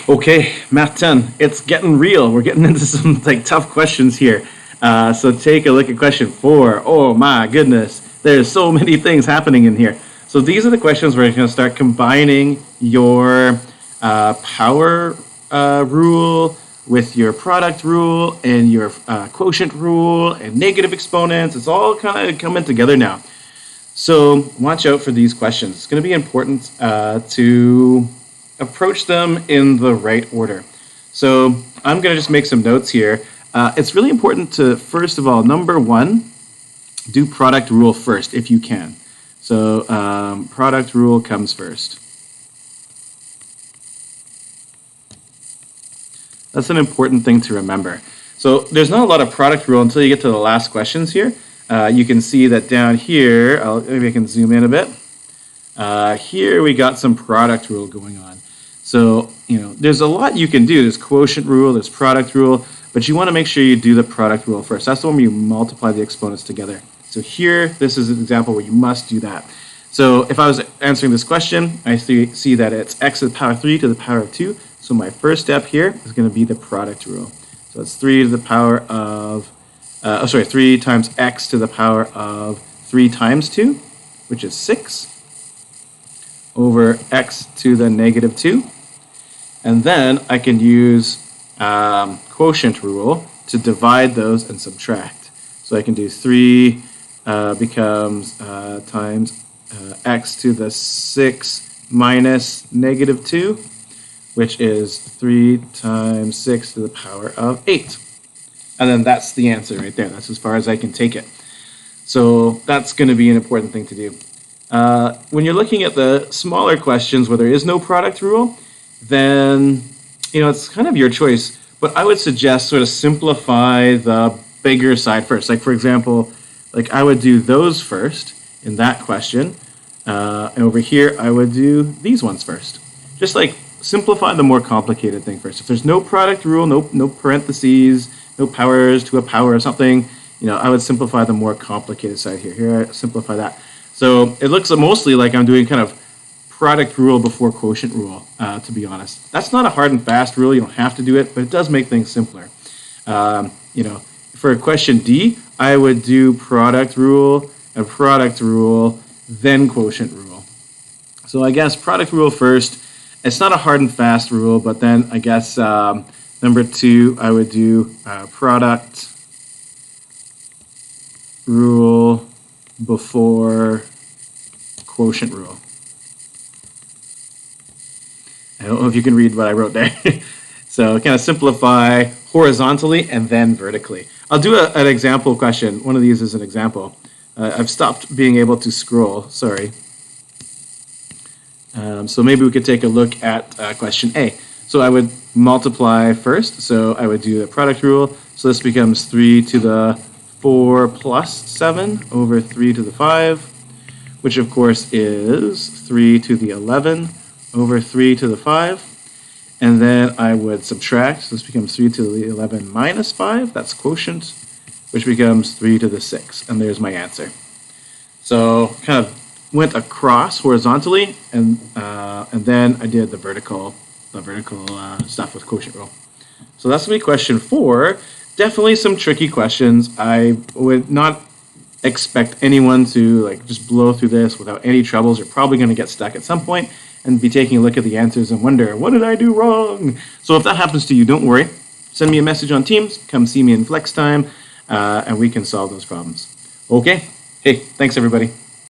Okay, Math 10, it's getting real. We're getting into some tough questions here. So take a look at question 4. Oh my goodness, there's so many things happening in here. So these are the questions where you're going to start combining your power rule with your product rule and your quotient rule and negative exponents. It's all kind of coming together now. So watch out for these questions. It's going to be important to approach them in the right order. So I'm going to just make some notes here. It's really important to, first of all, number 1, do product rule first if you can. So product rule comes first. That's an important thing to remember. So there's not a lot of product rule until you get to the last questions here. You can see that down here, maybe I can zoom in a bit. Here we got some product rule going on. So, there's a lot you can do. There's quotient rule, there's product rule, but you want to make sure you do the product rule first. That's the one where you multiply the exponents together. So here, this is an example where you must do that. So if I was answering this question, I see that it's x to the power 3 to the power of 2. So my first step here is going to be the product rule. So it's 3 to the power of, 3 times x to the power of 3 times 2, which is 6, over x to the negative 2. And then I can use quotient rule to divide those and subtract. So I can do 3 becomes times x to the 6 minus negative 2, which is 3 times 6 to the power of 8. And then that's the answer right there. That's as far as I can take it. So that's going to be an important thing to do. When you're looking at the smaller questions where there is no product rule, then it's kind of your choice. But I would suggest sort of simplify the bigger side first. Like for example, I would do those first in that question. And over here, I would do these ones first. Just simplify the more complicated thing first. If there's no product rule, no parentheses, no powers to a power or something, I would simplify the more complicated side here. Here, I simplify that. So it looks mostly like I'm doing kind of product rule before quotient rule, to be honest. That's not a hard and fast rule. You don't have to do it, but it does make things simpler. For question D, I would do product rule, then quotient rule. So I guess product rule first. It's not a hard and fast rule, but then I guess number 2, I would do product rule before quotient rule. I don't know if you can read what I wrote there. So kind of simplify horizontally and then vertically. I'll do an example question. One of these is an example. I've stopped being able to scroll, sorry. So maybe we could take a look at question A. So I would multiply first. So I would do the product rule. So this becomes 3 to the 4 plus 7 over 3 to the 5, which of course is 3 to the 11 over 3 to the 5. And then I would subtract. So this becomes 3 to the 11 minus 5. That's quotient, which becomes 3 to the 6. And there's my answer. So kind of went across horizontally, and then I did the vertical stuff with quotient rule. So that's going to be question 4. Definitely some tricky questions. I would not expect anyone to just blow through this without any troubles. You're probably going to get stuck at some point and be taking a look at the answers and wonder, what did I do wrong? So if that happens to you, don't worry. Send me a message on Teams. Come see me in Flex Time, and we can solve those problems. Okay? Hey, thanks everybody.